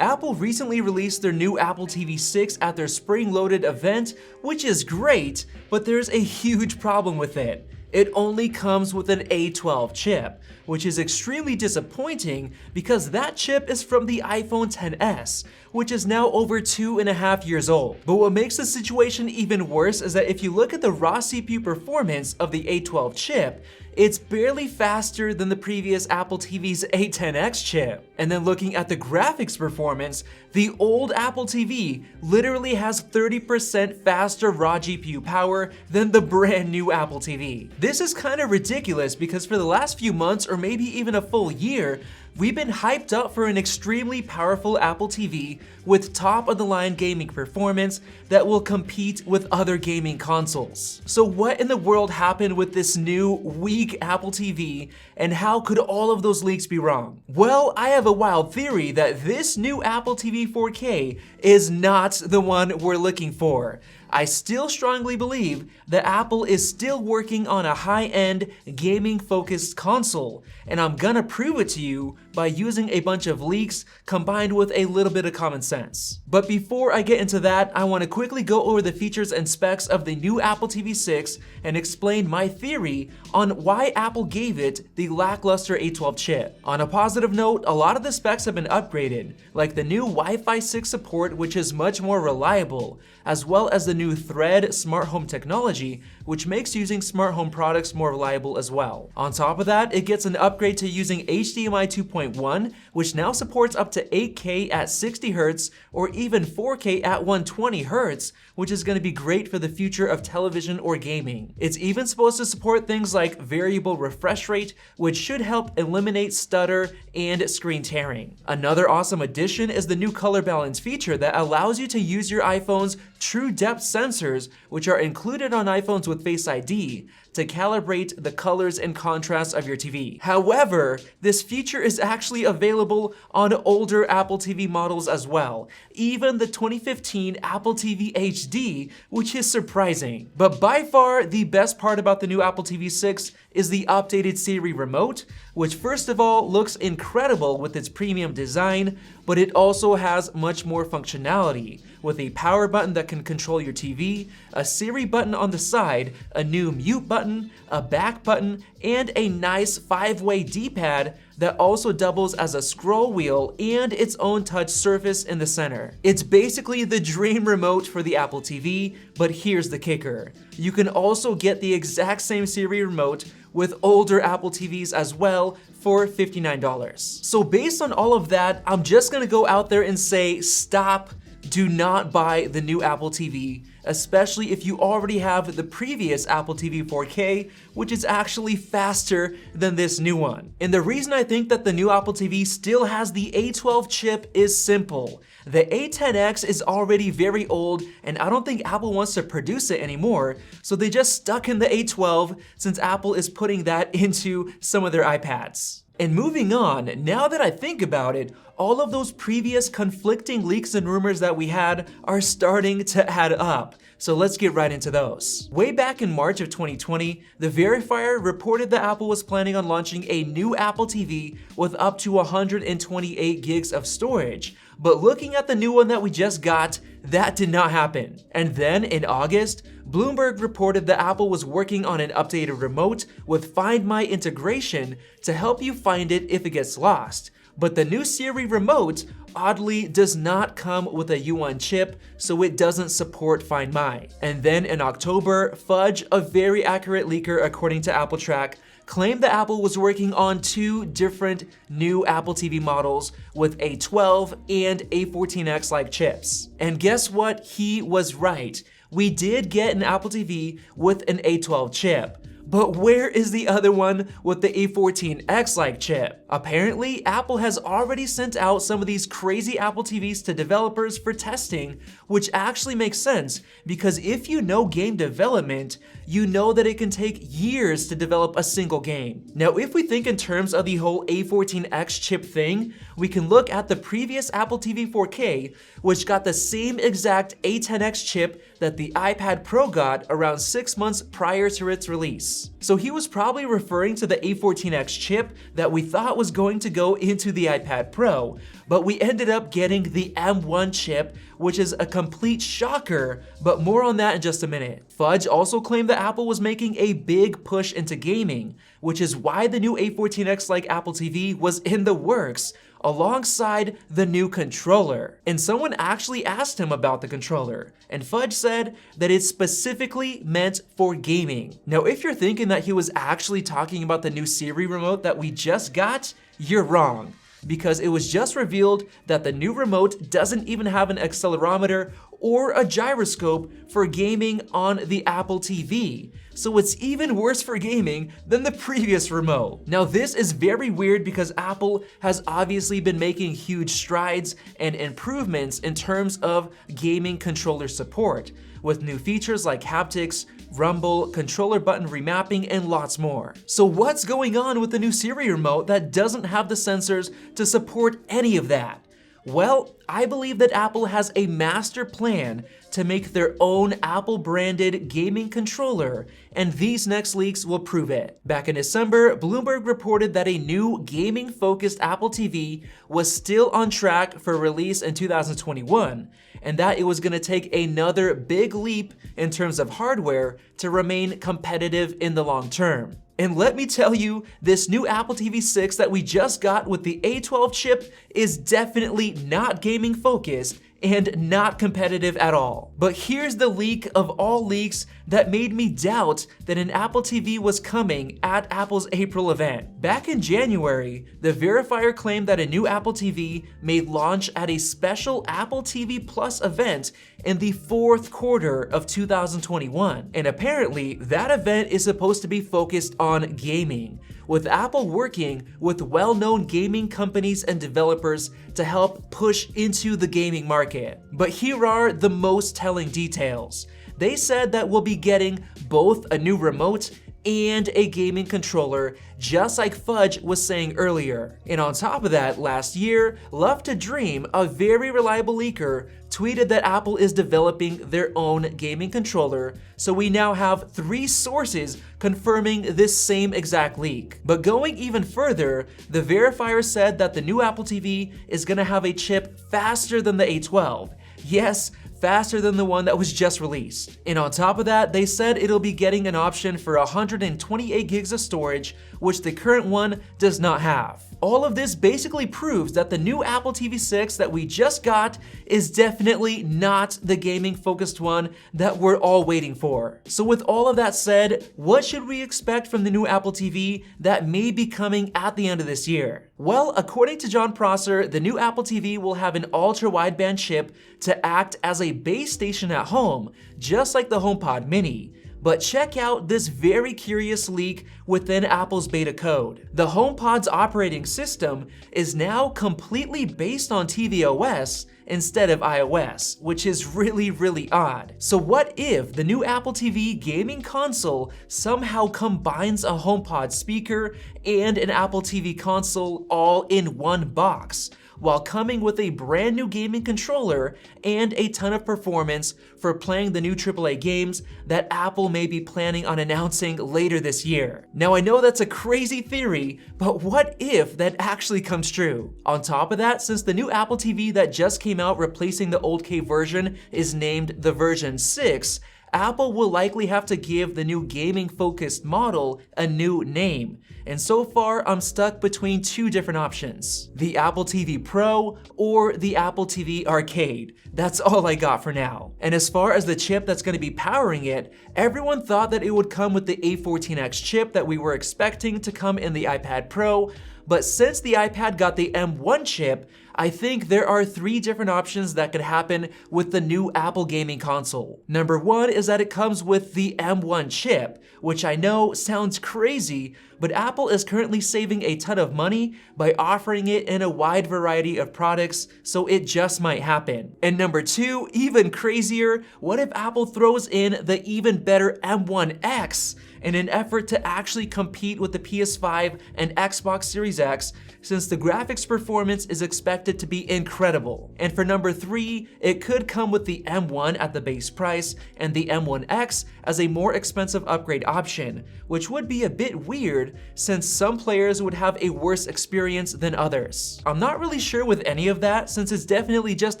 Apple recently released their new Apple TV 6 at their spring-loaded event, which is great, but there's a huge problem with it. It only comes with an A12 chip, which is extremely disappointing because that chip is from the iPhone XS, which is now over 2.5 years old. But what makes the situation even worse is that if you look at the raw CPU performance of the A12 chip, it's barely faster than the previous Apple TV's A10X chip. And then looking at the graphics performance, the old Apple TV literally has 30% faster raw GPU power than the brand new Apple TV. This is kind of ridiculous because for the last few months or maybe even a full year, we've been hyped up for an extremely powerful Apple TV with top-of-the-line gaming performance that will compete with other gaming consoles. So what in the world happened with this new, weak Apple TV, and how could all of those leaks be wrong? Well, I have a wild theory that this new Apple TV 4K is not the one we're looking for. I still strongly believe that Apple is still working on a high-end, gaming-focused console, and I'm gonna prove it to you by using a bunch of leaks combined with a little bit of common sense. But before I get into that, I want to quickly go over the features and specs of the new Apple TV 6 and explain my theory on why Apple gave it the lackluster A12 chip. On a positive note, a lot of the specs have been upgraded, like the new Wi-Fi 6 support, which is much more reliable, as well as the new Thread smart home technology, which makes using smart home products more reliable as well. On top of that, it gets an upgrade to using HDMI 2.1, which now supports up to 8K at 60Hz or even 4K at 120Hz, which is going to be great for the future of television or gaming. It's even supposed to support things like variable refresh rate, which should help eliminate stutter and screen tearing. Another awesome addition is the new color balance feature that allows you to use your iPhone's true depth sensors, which are included on iPhones with Face ID, to calibrate the colors and contrast of your TV. However, this feature is actually available on older Apple TV models as well, even the 2015 Apple TV HD, which is surprising. But by far, the best part about the new Apple TV 6 is the updated Siri remote, which first of all looks incredible with its premium design, but it also has much more functionality, with a power button that can control your TV, a Siri button on the side, a new mute button, a back button, and a nice 5-way D-pad that also doubles as a scroll wheel and its own touch surface in the center. It's basically the dream remote for the Apple TV, but here's the kicker. You can also get the exact same Siri remote with older Apple TVs as well for $59. So based on all of that, I'm just gonna go out there and say stop. Do not buy the new Apple TV, especially if you already have the previous Apple TV 4K, which is actually faster than this new one. And the reason I think that the new Apple TV still has the A12 chip is simple. The A10X is already very old, and I don't think Apple wants to produce it anymore, so they just stuck in the A12 since Apple is putting that into some of their iPads. And moving on, now that I think about it, all of those previous conflicting leaks and rumors that we had are starting to add up. So let's get right into those. Way back in March of 2020, the Verifier reported that Apple was planning on launching a new Apple TV with up to 128 gigs of storage. But looking at the new one that we just got, that did not happen. And then in August, Bloomberg reported that Apple was working on an updated remote with Find My integration to help you find it if it gets lost. But the new Siri remote oddly does not come with a U1 chip, so it doesn't support Find My. And then in October, Fudge, a very accurate leaker according to Apple Track, claimed that Apple was working on 2 different new Apple TV models with A12 and A14X-like chips. And guess what? He was right. We did get an Apple TV with an A12 chip. But where is the other one with the A14X-like chip? Apparently, Apple has already sent out some of these crazy Apple TVs to developers for testing, which actually makes sense because if you know game development, you know that it can take years to develop a single game. Now, if we think in terms of the whole A14X chip thing, we can look at the previous Apple TV 4K, which got the same exact A10X chip that the iPad Pro got around 6 months prior to its release. X. So he was probably referring to the A14X chip that we thought was going to go into the iPad Pro, but we ended up getting the M1 chip, which is a complete shocker, but more on that in just a minute. Fudge also claimed that Apple was making a big push into gaming, which is why the new A14X-like Apple TV was in the works, alongside the new controller. And someone actually asked him about the controller, and Fudge said that it's specifically meant for gaming. Now, if you're thinking that he was actually talking about the new Siri remote that we just got, you're wrong, because it was just revealed that the new remote doesn't even have an accelerometer or a gyroscope for gaming on the Apple TV. So it's even worse for gaming than the previous remote. Now this is very weird because Apple has obviously been making huge strides and improvements in terms of gaming controller support, with new features like haptics, rumble, controller button remapping, and lots more. So what's going on with the new Siri remote that doesn't have the sensors to support any of that? Well, I believe that Apple has a master plan to make their own Apple-branded gaming controller, and these next leaks will prove it. Back in December, Bloomberg reported that a new gaming-focused Apple TV was still on track for release in 2021, and that it was going to take another big leap in terms of hardware to remain competitive in the long term. And let me tell you, this new Apple TV 6 that we just got with the A12 chip is definitely not gaming focused and not competitive at all. But here's the leak of all leaks that made me doubt that an Apple TV was coming at Apple's April event. Back in January, the verifier claimed that a new Apple TV may launch at a special Apple TV Plus event in the fourth quarter of 2021. And apparently, that event is supposed to be focused on gaming, with Apple working with well-known gaming companies and developers to help push into the gaming market. But here are the most telling details. They said that we'll be getting both a new remote and a gaming controller, just like Fudge was saying earlier. And on top of that, last year, Love to Dream, a very reliable leaker, tweeted that Apple is developing their own gaming controller, so we now have 3 sources confirming this same exact leak. But going even further, the verifier said that the new Apple TV is gonna have a chip faster than the A12. Yes, faster than the one that was just released. And on top of that, they said it'll be getting an option for 128 gigs of storage, which the current one does not have. All of this basically proves that the new Apple TV 6 that we just got is definitely not the gaming-focused one that we're all waiting for. So with all of that said, what should we expect from the new Apple TV that may be coming at the end of this year? Well, according to John Prosser, the new Apple TV will have an ultra-wideband chip to act as a base station at home, just like the HomePod Mini. But check out this very curious leak within Apple's beta code. The HomePod's operating system is now completely based on tvOS instead of iOS, which is really odd. So what if the new Apple TV gaming console somehow combines a HomePod speaker and an Apple TV console all in one box, while coming with a brand new gaming controller and a ton of performance for playing the new AAA games that Apple may be planning on announcing later this year? Now I know that's a crazy theory, but what if that actually comes true? On top of that, since the new Apple TV that just came out replacing the old K version is named the version 6, Apple will likely have to give the new gaming-focused model a new name. And so far, I'm stuck between 2 different options: the Apple TV Pro or the Apple TV Arcade. That's all I got for now. And as far as the chip that's going to be powering it, everyone thought that it would come with the A14X chip that we were expecting to come in the iPad Pro, but since the iPad got the M1 chip, I think there are 3 different options that could happen with the new Apple gaming console. Number 1 is that it comes with the M1 chip, which I know sounds crazy, but Apple is currently saving a ton of money by offering it in a wide variety of products, so it just might happen. And number 2, even crazier, what if Apple throws in the even better M1X? in an effort to actually compete with the PS5 and Xbox Series X, since the graphics performance is expected to be incredible. And for number 3, it could come with the M1 at the base price and the M1X as a more expensive upgrade option, which would be a bit weird since some players would have a worse experience than others. I'm not really sure with any of that since it's definitely just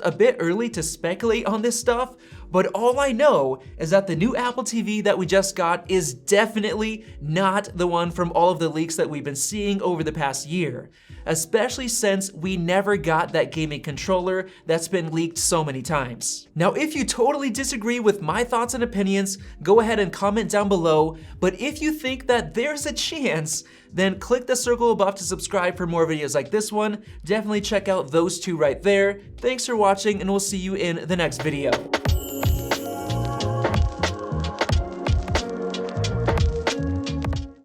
a bit early to speculate on this stuff, but all I know is that the new Apple TV that we just got is definitely not the one from all of the leaks that we've been seeing over the past year, especially since we never got that gaming controller that's been leaked so many times. Now, if you totally disagree with my thoughts and opinions, go ahead and comment down below, but if you think that there's a chance, then click the circle above to subscribe for more videos like this one. Definitely check out those two right there. Thanks for watching, and we'll see you in the next video.